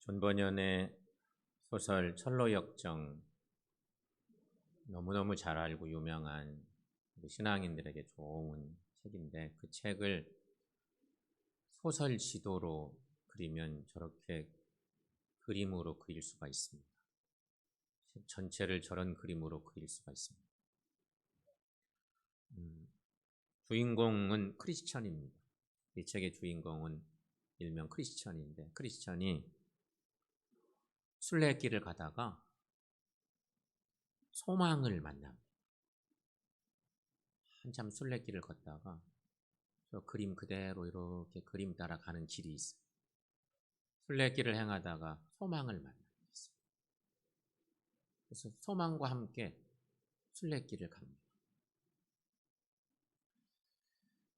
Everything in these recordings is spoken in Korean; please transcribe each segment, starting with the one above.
존 버년의 소설 철로역정, 너무너무 잘 알고 유명한 우리 신앙인들에게 좋은 책인데, 그 책을 소설 지도로 그리면 저렇게 그림으로 그릴 수가 있습니다. 책 전체를 저런 그림으로 그릴 수가 있습니다. 주인공은 크리스천입니다. 이 책의 주인공은 일명 크리스천인데, 크리스천이 순례길을 가다가 소망을 만납니다. 한참 순례길을 걷다가 저 그림 그대로 이렇게 그림 따라 가는 길이 있어요. 순례길을 행하다가 소망을 만나게 됐어요. 그래서 소망과 함께 순례길을 갑니다.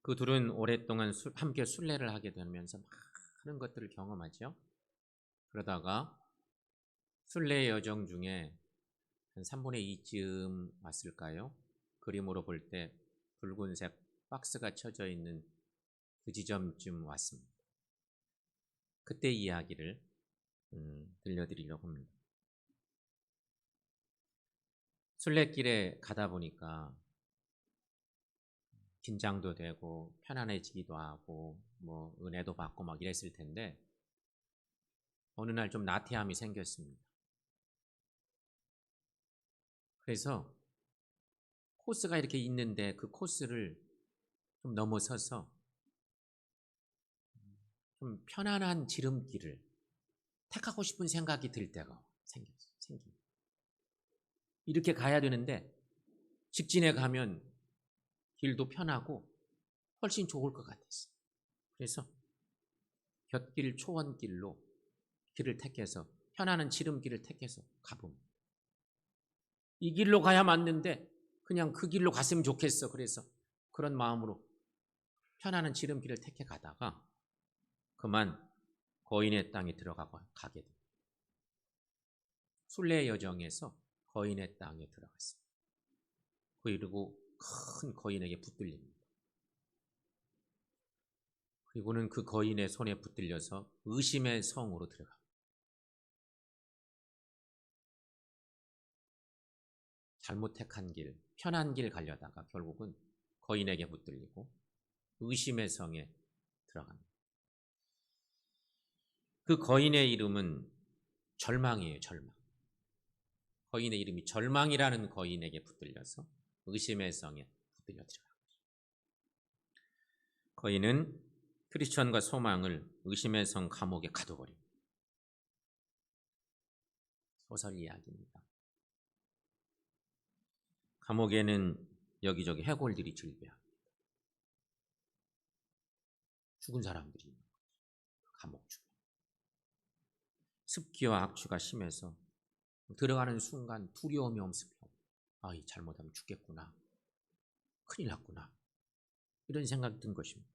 그 둘은 오랫동안 함께 순례를 하게 되면서 많은 것들을 경험하죠. 그러다가 순례 여정 중에 한 3분의 2쯤 왔을까요? 그림으로 볼 때 붉은색 박스가 쳐져 있는 그 지점쯤 왔습니다. 그때 이야기를 들려드리려고 합니다. 순례길에 가다 보니까 긴장도 되고 편안해지기도 하고 뭐 은혜도 받고 막 이랬을 텐데, 어느 날 좀 나태함이 생겼습니다. 그래서 코스가 이렇게 있는데 그 코스를 좀 넘어서서 좀 편안한 지름길을 택하고 싶은 생각이 들 때가 생깁니다. 이렇게 가야 되는데 직진에 가면 길도 편하고 훨씬 좋을 것 같았어요. 그래서 곁길 초원길로 길을 택해서 편안한 지름길을 택해서 가봅니다. 이 길로 가야 맞는데 그냥 그 길로 갔으면 좋겠어. 그래서 그런 마음으로 편안한 지름길을 택해 가다가 그만 거인의 땅에 가게 됩니다. 순례 여정에서 거인의 땅에 들어갔습니다. 그리고 큰 거인에게 붙들립니다. 그리고는 그 거인의 손에 붙들려서 의심의 성으로 들어갑니다. 잘못 택한 길, 편한 길 가려다가 결국은 거인에게 붙들리고 의심의 성에 들어갑니다. 그 거인의 이름은 절망이에요. 절망. 거인의 이름이 절망이라는 거인에게 붙들려서 의심의 성에 붙들려 들어갑니다. 거인은 크리스천과 소망을 의심의 성 감옥에 가둬버립니다. 소설 이야기입니다. 감옥에는 여기저기 해골들이 즐비합니다. 죽은 사람들이 있는 거죠. 감옥 중에. 습기와 악취가 심해서 들어가는 순간 두려움이 엄습하고, 이 잘못하면 죽겠구나, 큰일 났구나, 이런 생각이 든 것입니다.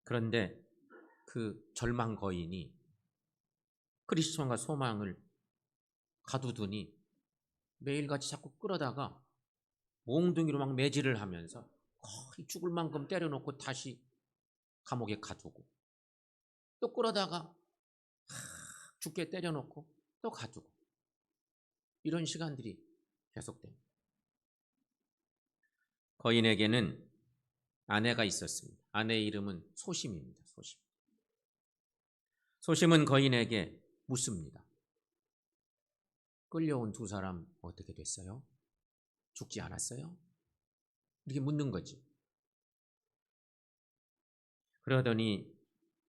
그런데 그 절망 거인이 크리스천과 소망을 가두더니 매일같이 자꾸 끌어다가 몽둥이로 막 매질을 하면서 거의 죽을 만큼 때려놓고 다시 감옥에 가두고, 또 끌어다가 죽게 때려놓고 또 가두고, 이런 시간들이 계속됩니다. 거인에게는 아내가 있었습니다. 아내의 이름은 소심입니다. 소심은 거인에게 묻습니다. 끌려온 두 사람 어떻게 됐어요? 죽지 않았어요? 이렇게 묻는 거지. 그러더니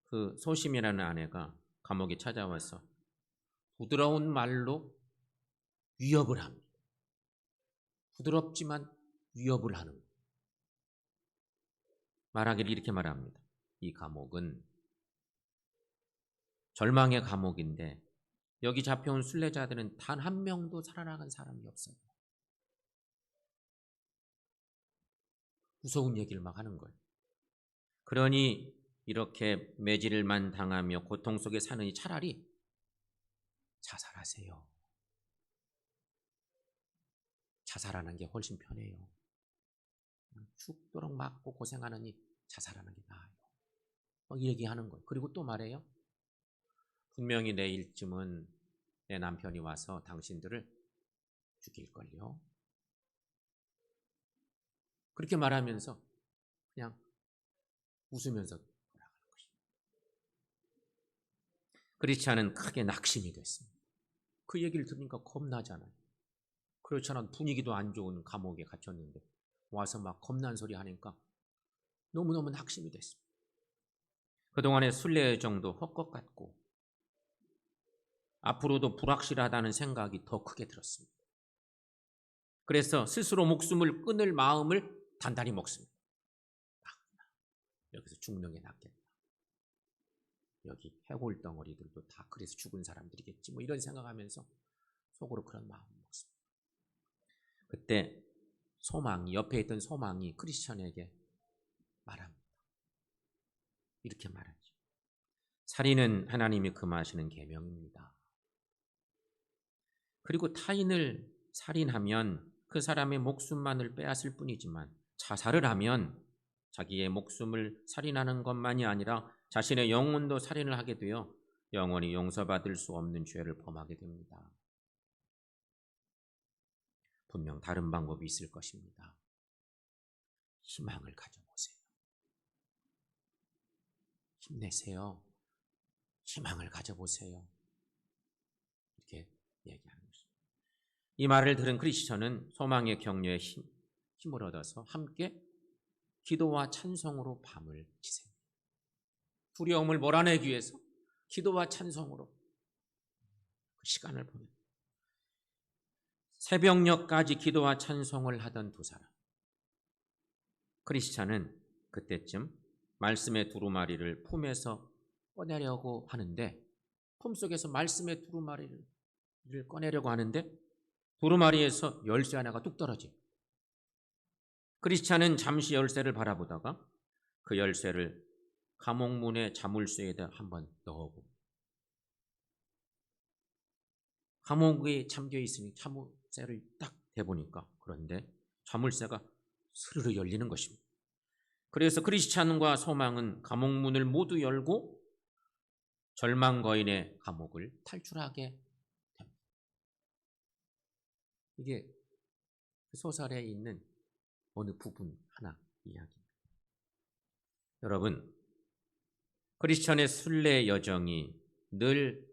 그 소심이라는 아내가 감옥에 찾아와서 부드러운 말로 위협을 합니다. 부드럽지만 위협을 하는 거예요. 말하기를 이렇게 말합니다. 이 감옥은 절망의 감옥인데 여기 잡혀온 순례자들은 단 한 명도 살아나간 사람이 없어요. 무서운 얘기를 막 하는 거예요. 그러니 이렇게 매질만 당하며 고통 속에 사느니 차라리 자살하세요. 자살하는 게 훨씬 편해요. 죽도록 맞고 고생하느니 자살하는 게 나아요. 얘기하는 거예요. 그리고 또 말해요. 분명히 내일쯤은 내 남편이 와서 당신들을 죽일걸요. 그렇게 말하면서 그냥 웃으면서 돌아가는 것입니다. 크리스찬은 크게 낙심이 됐습니다. 그 얘기를 들으니까 겁나잖아요. 그렇지 않아도 분위기도 안 좋은 감옥에 갇혔는데 와서 막 겁난 소리 하니까 너무너무 낙심이 됐습니다. 그동안의 순례 정도 헛것 같고 앞으로도 불확실하다는 생각이 더 크게 들었습니다. 그래서 스스로 목숨을 끊을 마음을 단단히 먹습니다. 여기서 죽는 게 낫겠다. 여기 해골 덩어리들도 다 그래서 죽은 사람들이겠지. 이런 생각하면서 속으로 그런 마음을 먹습니다. 그때 소망이, 옆에 있던 소망이 크리스천에게 말합니다. 이렇게 말하죠. 살인은 하나님이 금하시는 계명입니다. 그리고 타인을 살인하면 그 사람의 목숨만을 빼앗을 뿐이지만 자살을 하면 자기의 목숨을 살인하는 것만이 아니라 자신의 영혼도 살인을 하게 되어 영원히 용서받을 수 없는 죄를 범하게 됩니다. 분명 다른 방법이 있을 것입니다. 희망을 가져보세요. 힘내세요. 희망을 가져보세요. 이렇게 얘기하는 것입니다. 이 말을 들은 크리스천은 소망의 격려에 힘을 얻어서 함께 기도와 찬송으로 밤을 지새웁니다. 두려움을 몰아내기 위해서 기도와 찬송으로 그 시간을 보냅니다. 새벽녘까지 기도와 찬송을 하던 두 사람. 크리스찬은 그때쯤 말씀의 두루마리를 품에서 꺼내려고 하는데, 품속에서 말씀의 두루마리를 꺼내려고 하는데 두루마리에서 열쇠 하나가 뚝 떨어져요. 크리스찬은 잠시 열쇠를 바라보다가 그 열쇠를 감옥문의 자물쇠에다 한번 넣어보고, 감옥에 잠겨 있으니 자물쇠를 딱 대보니까, 그런데 자물쇠가 스르르 열리는 것입니다. 그래서 크리스찬과 소망은 감옥문을 모두 열고 절망 거인의 감옥을 탈출하게 됩니다. 이게 소설에 있는 어느 부분 하나 이야기입니다. 여러분, 크리스천의 순례 여정이 늘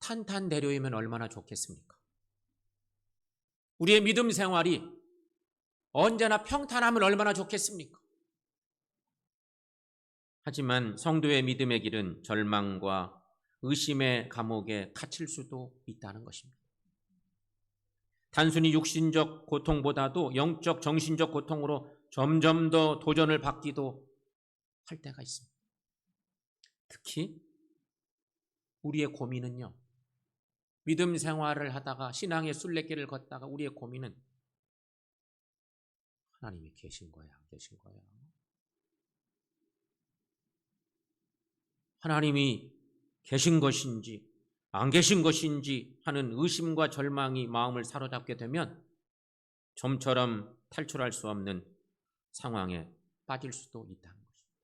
탄탄대로이면 얼마나 좋겠습니까? 우리의 믿음 생활이 언제나 평탄하면 얼마나 좋겠습니까? 하지만 성도의 믿음의 길은 절망과 의심의 감옥에 갇힐 수도 있다는 것입니다. 단순히 육신적 고통보다도 영적, 정신적 고통으로 점점 더 도전을 받기도 할 때가 있습니다. 특히 우리의 고민은요, 믿음 생활을 하다가 신앙의 순례길을 걷다가 우리의 고민은 하나님이 계신 거야, 안 계신 거야? 하나님이 계신 것인지 안 계신 것인지 하는 의심과 절망이 마음을 사로잡게 되면 좀처럼 탈출할 수 없는 상황에 빠질 수도 있다는 것입니다.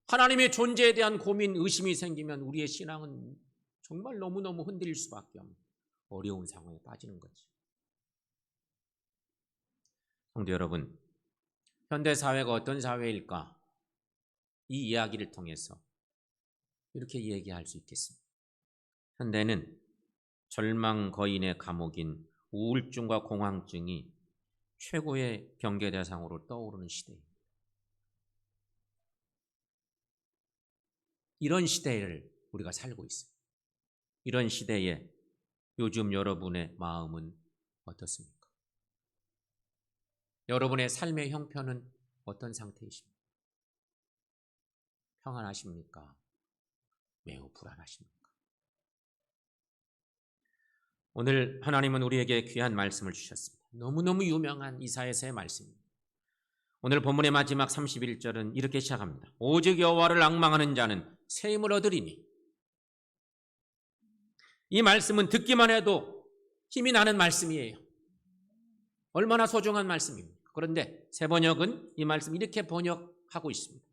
하나님의 존재에 대한 고민, 의심이 생기면 우리의 신앙은 정말 너무너무 흔들릴 수밖에 없는 어려운 상황에 빠지는 거지. 성도 여러분, 현대사회가 어떤 사회일까? 이 이야기를 통해서 이렇게 얘기할 수 있겠습니다. 현대는 절망 거인의 감옥인 우울증과 공황증이 최고의 경계 대상으로 떠오르는 시대입니다. 이런 시대를 우리가 살고 있습니다. 이런 시대에 요즘 여러분의 마음은 어떻습니까? 여러분의 삶의 형편은 어떤 상태이십니까? 평안하십니까? 매우 불안하십니까? 오늘 하나님은 우리에게 귀한 말씀을 주셨습니다. 너무너무 유명한 이사야서의 말씀입니다. 오늘 본문의 마지막 31절은 이렇게 시작합니다. 오직 여호와를 앙망하는 자는 새 힘을 얻으리니. 이 말씀은 듣기만 해도 힘이 나는 말씀이에요. 얼마나 소중한 말씀입니까? 그런데 새 번역은 이 말씀 이렇게 번역하고 있습니다.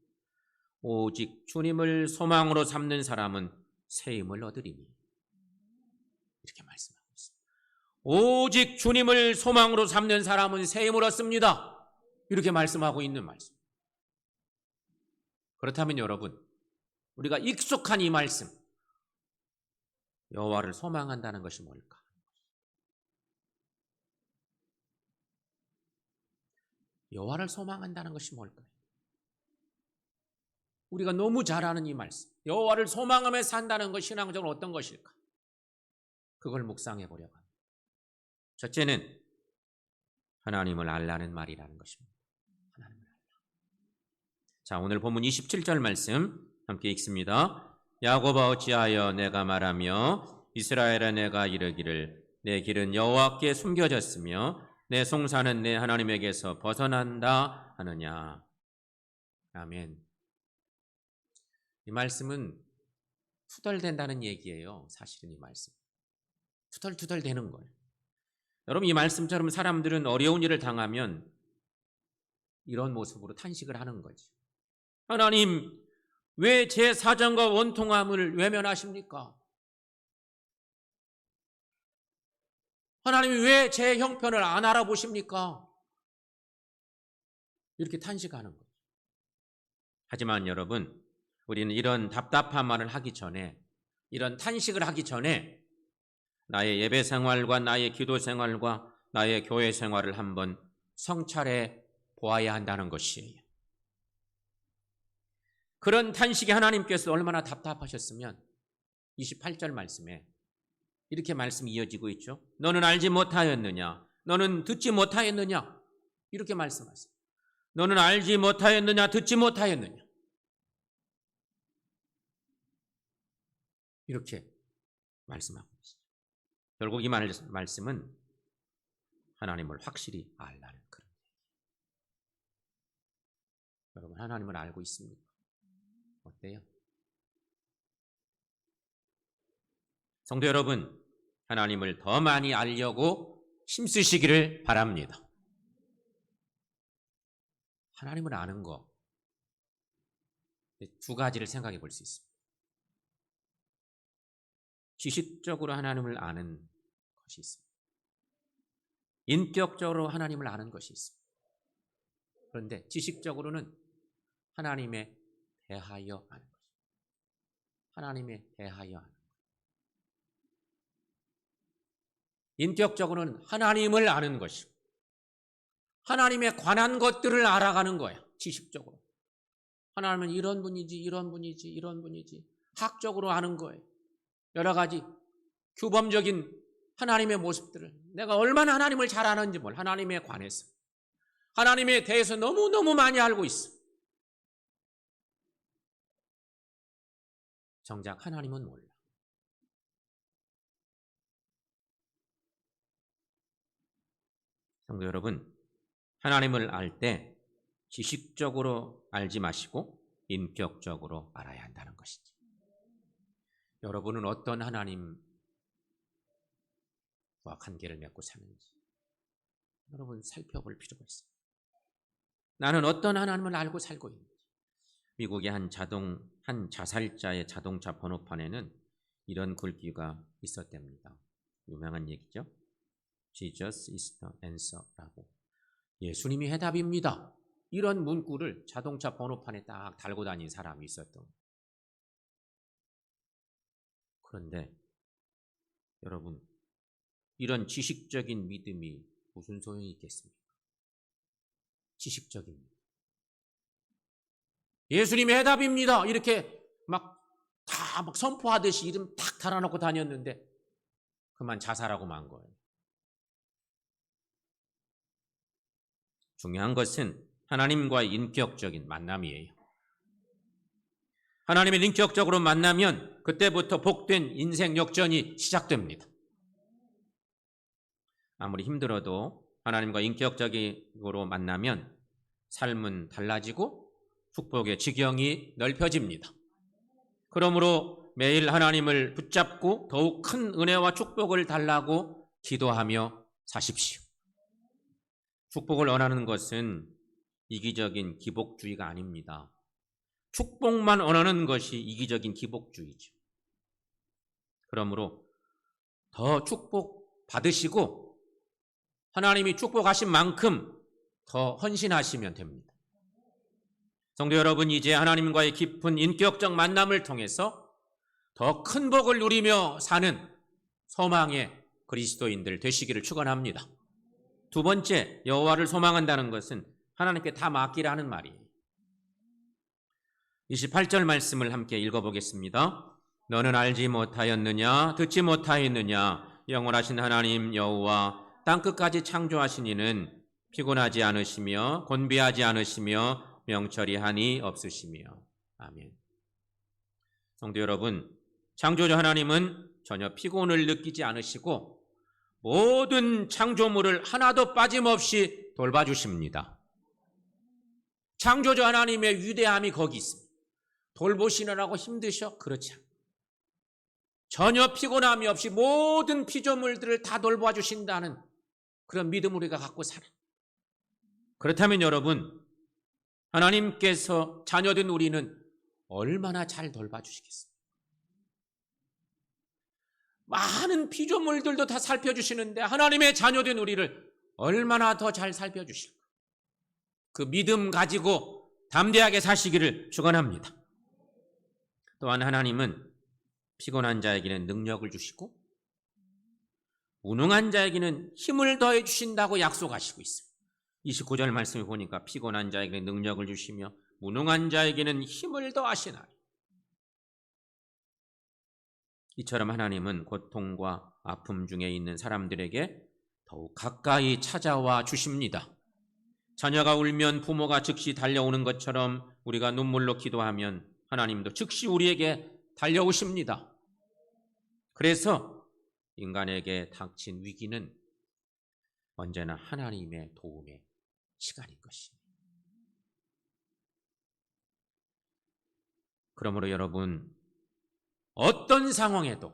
오직 주님을 소망으로 삼는 사람은 새 힘을 얻으리니. 이렇게 말씀하고 있습니다. 오직 주님을 소망으로 삼는 사람은 새 힘을 얻습니다. 이렇게 말씀하고 있는 말씀. 그렇다면 여러분, 우리가 익숙한 이 말씀, 여호와를 소망한다는 것이 뭘까? 여호와를 소망한다는 것이 뭘까요? 우리가 너무 잘 아는 이 말씀, 여호와를 소망하며 산다는 것, 신앙적으로 어떤 것일까? 그걸 묵상해 보려고 합니다. 첫째는 하나님을 알라는 말이라는 것입니다. 하나님을 알라. 자, 오늘 본문 27절 말씀 함께 읽습니다. 야곱아 어찌하여 내가 말하며 이스라엘아 내가 이르기를 내 길은 여호와께 숨겨졌으며 내 송사는 내 하나님에게서 벗어난다 하느냐. 아멘. 이 말씀은 투덜댄다는 얘기예요. 사실은 이 말씀. 투덜투덜 되는 거예요. 여러분, 이 말씀처럼 사람들은 어려운 일을 당하면 이런 모습으로 탄식을 하는 거죠. 하나님, 왜 제 사정과 원통함을 외면하십니까? 하나님이 왜 제 형편을 안 알아보십니까? 이렇게 탄식하는 거죠. 하지만 여러분, 우리는 이런 답답한 말을 하기 전에, 이런 탄식을 하기 전에 나의 예배 생활과 나의 기도 생활과 나의 교회 생활을 한번 성찰해 보아야 한다는 것이에요. 그런 탄식이 하나님께서 얼마나 답답하셨으면 28절 말씀에 이렇게 말씀이 이어지고 있죠. 너는 알지 못하였느냐? 너는 듣지 못하였느냐? 이렇게 말씀하세요. 너는 알지 못하였느냐? 듣지 못하였느냐? 이렇게 말씀하고 있어요. 결국 이 말씀은 하나님을 확실히 알라는 그런 얘기예요. 여러분, 하나님을 알고 있습니까? 어때요? 성도 여러분, 하나님을 더 많이 알려고 힘쓰시기를 바랍니다. 하나님을 아는 거 두 가지를 생각해 볼 수 있습니다. 지식적으로 하나님을 아는 것이 있습니다. 인격적으로 하나님을 아는 것이 있습니다. 그런데 지식적으로는 하나님에 대하여 아는 것입니다. 하나님에 대하여 아는 것. 인격적으로는 하나님을 아는 것이고 하나님에 관한 것들을 알아가는 거야. 지식적으로. 하나님은 이런 분이지, 이런 분이지, 이런 분이지. 학적으로 아는 거예요. 여러 가지 규범적인 하나님의 모습들을 내가 얼마나 하나님을 잘 아는지 몰라. 하나님에 관해서. 하나님에 대해서 너무너무 많이 알고 있어. 정작 하나님은 몰라. 성도 여러분, 하나님을 알 때 지식적으로 알지 마시고 인격적으로 알아야 한다는 것이지. 여러분은 어떤 하나님과 관계를 맺고 사는지 여러분 살펴볼 필요가 있어요. 나는 어떤 하나님을 알고 살고 있는지. 미국의 한 자살자의 자동차 번호판에는 이런 글귀가 있었답니다. 유명한 얘기죠. Jesus is the answer라고. 예수님이 해답입니다. 이런 문구를 자동차 번호판에 딱 달고 다닌 사람이 있었던. 그런데 여러분, 이런 지식적인 믿음이 무슨 소용이 있겠습니까? 지식적인 믿음. 예수님의 해답입니다. 이렇게 다 선포하듯이 이름 탁 달아놓고 다녔는데 그만 자살하고 만 거예요. 중요한 것은 하나님과의 인격적인 만남이에요. 하나님을 인격적으로 만나면 그때부터 복된 인생 역전이 시작됩니다. 아무리 힘들어도 하나님과 인격적으로 만나면 삶은 달라지고 축복의 지경이 넓혀집니다. 그러므로 매일 하나님을 붙잡고 더욱 큰 은혜와 축복을 달라고 기도하며 사십시오. 축복을 원하는 것은 이기적인 기복주의가 아닙니다. 축복만 원하는 것이 이기적인 기복주의죠. 그러므로 더 축복 받으시고 하나님이 축복하신 만큼 더 헌신하시면 됩니다. 성도 여러분, 이제 하나님과의 깊은 인격적 만남을 통해서 더 큰 복을 누리며 사는 소망의 그리스도인들 되시기를 축원합니다. 두 번째, 여호와를 소망한다는 것은 하나님께 다 맡기라는 말이에요. 28절 말씀을 함께 읽어보겠습니다. 너는 알지 못하였느냐 듣지 못하였느냐 영원하신 하나님 여호와 땅끝까지 창조하신 이는 피곤하지 않으시며 곤비하지 않으시며 명철이 한이 없으시며. 아멘. 성도 여러분, 창조주 하나님은 전혀 피곤을 느끼지 않으시고 모든 창조물을 하나도 빠짐없이 돌봐주십니다. 창조주 하나님의 위대함이 거기 있습니다. 돌보시느라고 힘드셔? 그렇지 않아요. 전혀 피곤함이 없이 모든 피조물들을 다 돌봐주신다는 그런 믿음을 우리가 갖고 살아요. 그렇다면 여러분, 하나님께서 자녀된 우리는 얼마나 잘 돌봐주시겠습니까? 많은 피조물들도 다 살펴주시는데 하나님의 자녀된 우리를 얼마나 더 잘 살펴주실까? 그 믿음 가지고 담대하게 사시기를 축원합니다. 또한 하나님은 피곤한 자에게는 능력을 주시고 무능한 자에게는 힘을 더해 주신다고 약속하시고 있어요. 29절 말씀을 보니까 피곤한 자에게는 능력을 주시며 무능한 자에게는 힘을 더하시나니. 이처럼 하나님은 고통과 아픔 중에 있는 사람들에게 더욱 가까이 찾아와 주십니다. 자녀가 울면 부모가 즉시 달려오는 것처럼 우리가 눈물로 기도하면 하나님도 즉시 우리에게 달려오십니다. 그래서 인간에게 닥친 위기는 언제나 하나님의 도움의 시간인 것입니다. 그러므로 여러분, 어떤 상황에도,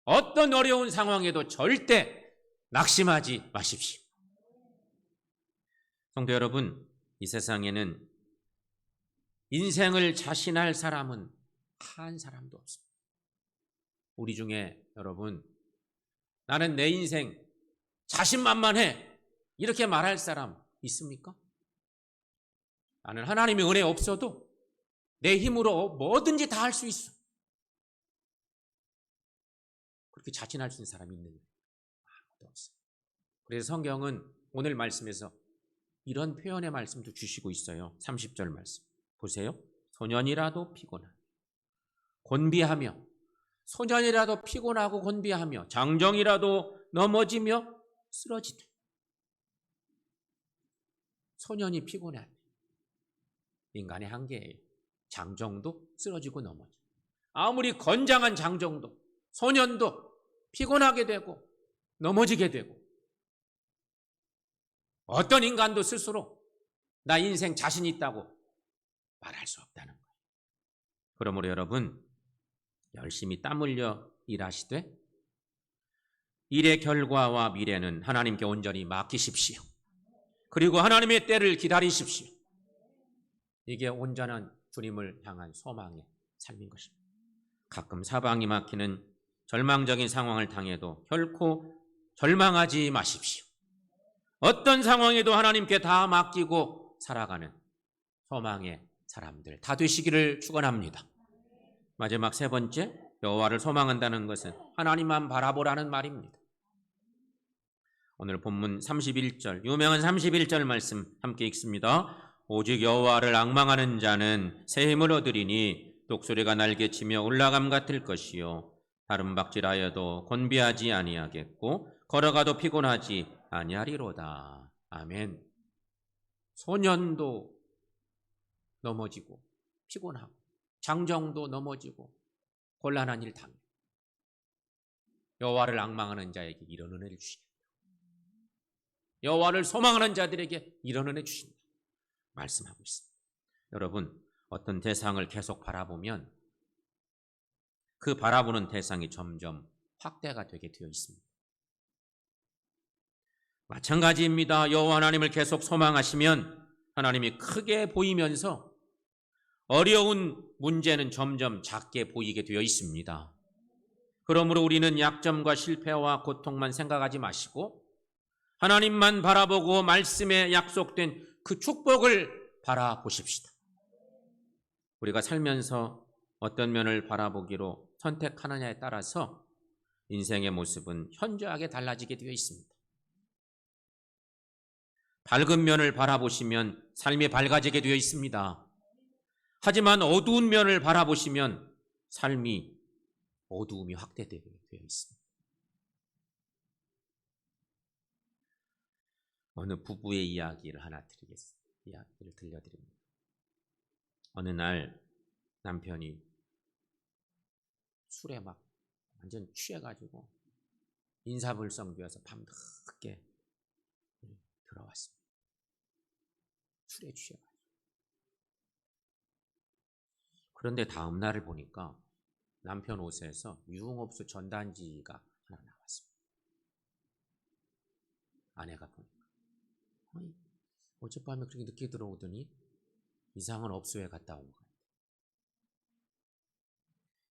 어떤 어려운 상황에도 절대 낙심하지 마십시오. 성도 여러분, 이 세상에는 인생을 자신할 사람은 한 사람도 없습니다. 우리 중에 여러분, 나는 내 인생 자신만만해 이렇게 말할 사람 있습니까? 나는 하나님의 은혜 없어도 내 힘으로 뭐든지 다 할 수 있어. 그렇게 자신할 수 있는 사람이 있는데 아무도 없어요. 그래서 성경은 오늘 말씀에서 이런 표현의 말씀도 주시고 있어요. 30절 말씀 보세요. 소년이라도 피곤하며 곤비하며, 소년이라도 피곤하고 곤비하며 장정이라도 넘어지며 쓰러지되. 소년이 피곤해. 인간의 한계예요. 장정도 쓰러지고 넘어져. 아무리 건장한 장정도, 소년도 피곤하게 되고 넘어지게 되고, 어떤 인간도 스스로 나 인생 자신 있다고 말할 수 없다는 거예요. 그러므로 여러분, 열심히 땀 흘려 일하시되 일의 결과와 미래는 하나님께 온전히 맡기십시오. 그리고 하나님의 때를 기다리십시오. 이게 온전한 주님을 향한 소망의 삶인 것입니다. 가끔 사방이 막히는 절망적인 상황을 당해도 결코 절망하지 마십시오. 어떤 상황에도 하나님께 다 맡기고 살아가는 소망의 사람들 다 되시기를 축원합니다. 마지막 세 번째, 여호와를 소망한다는 것은 하나님만 바라보라는 말입니다. 오늘 본문 31절, 유명한 31절 말씀 함께 읽습니다. 오직 여호와를 앙망하는 자는 새 힘을 얻으리니 독수리가 날개치며 올라감 같을 것이요 다른 박질하여도 곤비하지 아니하겠고 걸어가도 피곤하지 아니하리로다. 아멘. 소년도 넘어지고 피곤하고 장정도 넘어지고 곤란한 일 당해. 여호와를 앙망하는 자에게 이런 은혜를 주십니다. 여호와를 소망하는 자들에게 이런 은혜 주신다 말씀하고 있습니다. 여러분, 어떤 대상을 계속 바라보면 그 바라보는 대상이 점점 확대가 되게 되어 있습니다. 마찬가지입니다. 여호와 하나님을 계속 소망하시면 하나님이 크게 보이면서 어려운 문제는 점점 작게 보이게 되어 있습니다. 그러므로 우리는 약점과 실패와 고통만 생각하지 마시고 하나님만 바라보고 말씀에 약속된 그 축복을 바라보십시다. 우리가 살면서 어떤 면을 바라보기로 선택하느냐에 따라서 인생의 모습은 현저하게 달라지게 되어 있습니다. 밝은 면을 바라보시면 삶이 밝아지게 되어 있습니다. 하지만 어두운 면을 바라보시면 삶이 어두움이 확대되어 있습니다. 어느 부부의 이야기를 하나 드리겠습니다. 이야기를 들려드립니다. 어느 날 남편이 술에 막 완전 취해가지고 인사불성되어서 밤늦게 들어왔습니다. 술에 취해가지고. 그런데 다음 날을 보니까 남편 옷에서 유흥업소 전단지가 하나 나왔습니다. 아내가 보니까 어젯밤에 그렇게 늦게 들어오더니 이상한 업소에 갔다 온 거예요.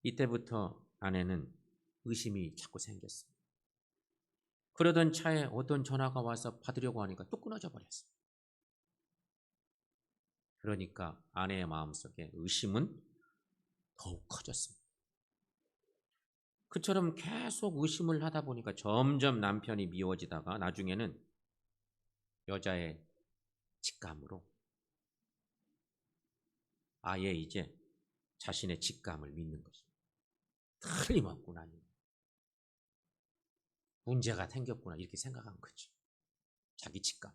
이때부터 아내는 의심이 자꾸 생겼습니다. 그러던 차에 어떤 전화가 와서 받으려고 하니까 또 끊어져 버렸어요. 그러니까 아내의 마음속에 의심은 더욱 커졌습니다. 그처럼 계속 의심을 하다 보니까 점점 남편이 미워지다가 나중에는 여자의 직감으로 아예 이제 자신의 직감을 믿는 것입니다. 틀림없구나. 문제가 생겼구나 이렇게 생각한 거죠. 자기 직감.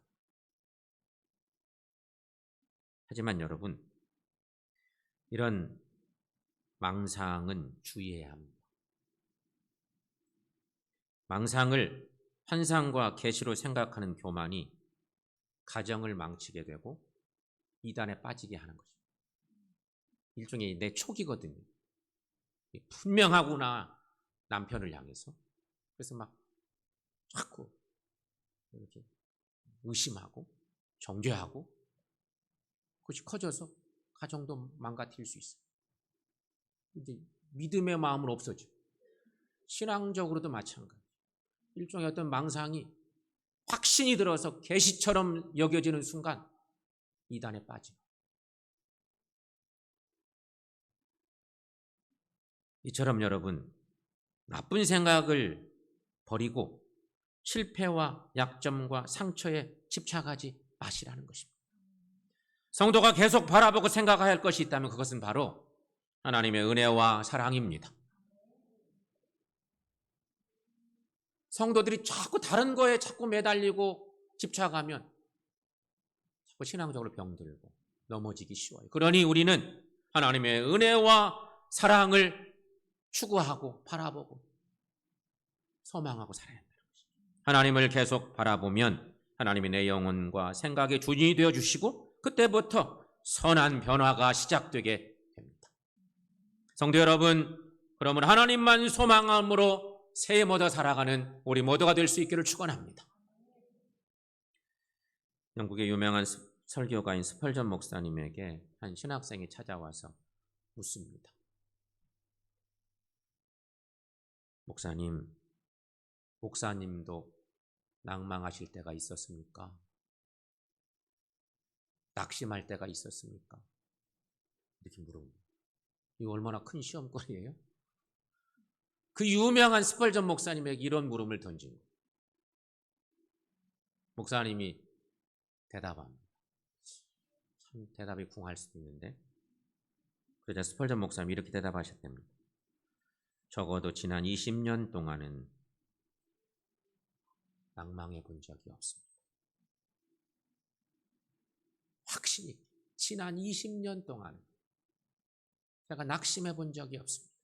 하지만 여러분, 이런 망상은 주의해야 합니다. 망상을 환상과 계시로 생각하는 교만이 가정을 망치게 되고 이단에 빠지게 하는 것입니다. 일종의 내 촉이거든요. 분명하구나 남편을 향해서. 그래서 막 자꾸 이렇게 의심하고 정죄하고 그것이 커져서 가정도 망가뜨릴 수 있어요. 이제 믿음의 마음은 없어져. 신앙적으로도 마찬가지. 일종의 어떤 망상이 확신이 들어서 계시처럼 여겨지는 순간 이단에 빠집니다. 이처럼 여러분, 나쁜 생각을 버리고 실패와 약점과 상처에 집착하지 마시라는 것입니다. 성도가 계속 바라보고 생각해야 할 것이 있다면 그것은 바로 하나님의 은혜와 사랑입니다. 성도들이 자꾸 다른 거에 자꾸 매달리고 집착하면 자꾸 신앙적으로 병들고 넘어지기 쉬워요. 그러니 우리는 하나님의 은혜와 사랑을 추구하고 바라보고 소망하고 살아야 한다는 것입니다. 하나님을 계속 바라보면 하나님이 내 영혼과 생각의 주인이 되어주시고 그때부터 선한 변화가 시작되게 됩니다. 성도 여러분, 그러면 하나님만 소망함으로 새해 모두 살아가는 우리 모두가 될 수 있기를 축원합니다. 영국의 유명한 설교가인 스펄전 목사님에게 한 신학생이 찾아와서 묻습니다. 목사님도 낭망하실 때가 있었습니까? 낙심할 때가 있었습니까? 이렇게 물어봅니다. 이거 얼마나 큰 시험거리예요? 그 유명한 스펄전 목사님에게 이런 물음을 던진 거예요. 목사님이 대답합니다. 참 대답이 궁할 수도 있는데 그러자 스펄전 목사님이 이렇게 대답하셨답니다. 적어도 지난 20년 동안은 낭망해 본 적이 없습니다. 확실히 지난 20년 동안 제가 낙심해 본 적이 없습니다.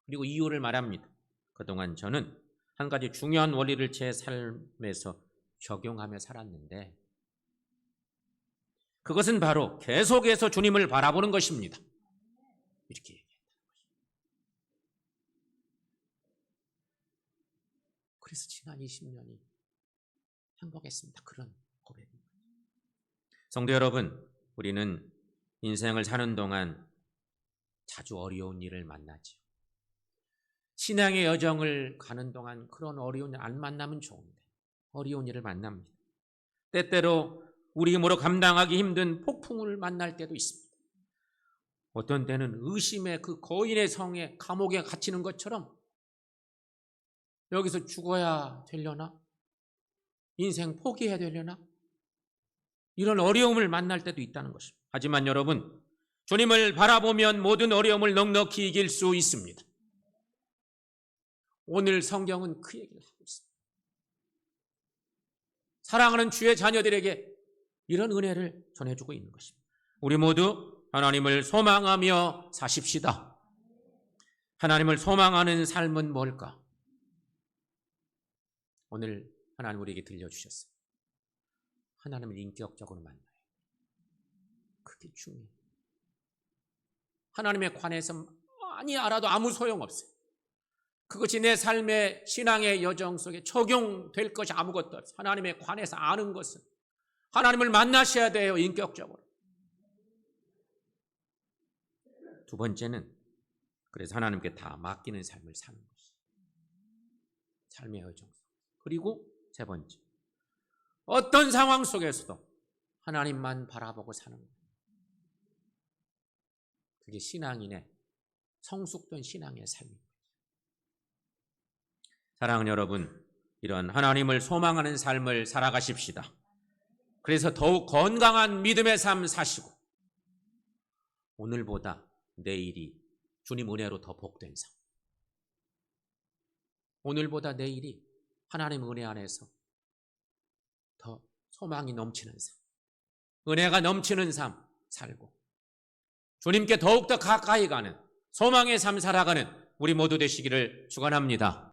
그리고 이유를 말합니다. 그동안 저는 한 가지 중요한 원리를 제 삶에서 적용하며 살았는데 그것은 바로 계속해서 주님을 바라보는 것입니다. 이렇게 얘기했다는 것입니다. 그래서 지난 20년이 행복했습니다. 그런 고백입니다. 성도 여러분, 우리는 인생을 사는 동안 자주 어려운 일을 만나지요. 신앙의 여정을 가는 동안 그런 어려운 일 안 만나면 좋은데 어려운 일을 만납니다. 때때로 우리 힘으로 감당하기 힘든 폭풍을 만날 때도 있습니다. 어떤 때는 의심의 그 거인의 성에 감옥에 갇히는 것처럼 여기서 죽어야 되려나? 인생 포기해야 되려나? 이런 어려움을 만날 때도 있다는 것입니다. 하지만 여러분, 주님을 바라보면 모든 어려움을 넉넉히 이길 수 있습니다. 오늘 성경은 그 얘기를 하고 있습니다. 사랑하는 주의 자녀들에게 이런 은혜를 전해주고 있는 것입니다. 우리 모두 하나님을 소망하며 사십시다. 하나님을 소망하는 삶은 뭘까? 오늘 하나님 우리에게 들려주셨어요. 하나님을 인격적으로 만나요. 그게 중요해요. 하나님에 관해서 많이 알아도 아무 소용없어요. 그것이 내 삶의 신앙의 여정 속에 적용될 것이 아무것도 없어요. 하나님에 관해서 아는 것은 하나님을 만나셔야 돼요. 인격적으로. 두 번째는 그래서 하나님께 다 맡기는 삶을 사는 것이 삶의 여정 속. 그리고 세 번째, 어떤 상황 속에서도 하나님만 바라보고 사는 거예요. 그게 신앙인의 성숙된 신앙의 삶입니다. 사랑하는 여러분, 이런 하나님을 소망하는 삶을 살아가십시다. 그래서 더욱 건강한 믿음의 삶 사시고 오늘보다 내일이 주님 은혜로 더 복된 삶, 오늘보다 내일이 하나님 은혜 안에서 더 소망이 넘치는 삶, 은혜가 넘치는 삶 살고 주님께 더욱더 가까이 가는 소망의 삶 살아가는 우리 모두 되시기를 축원합니다.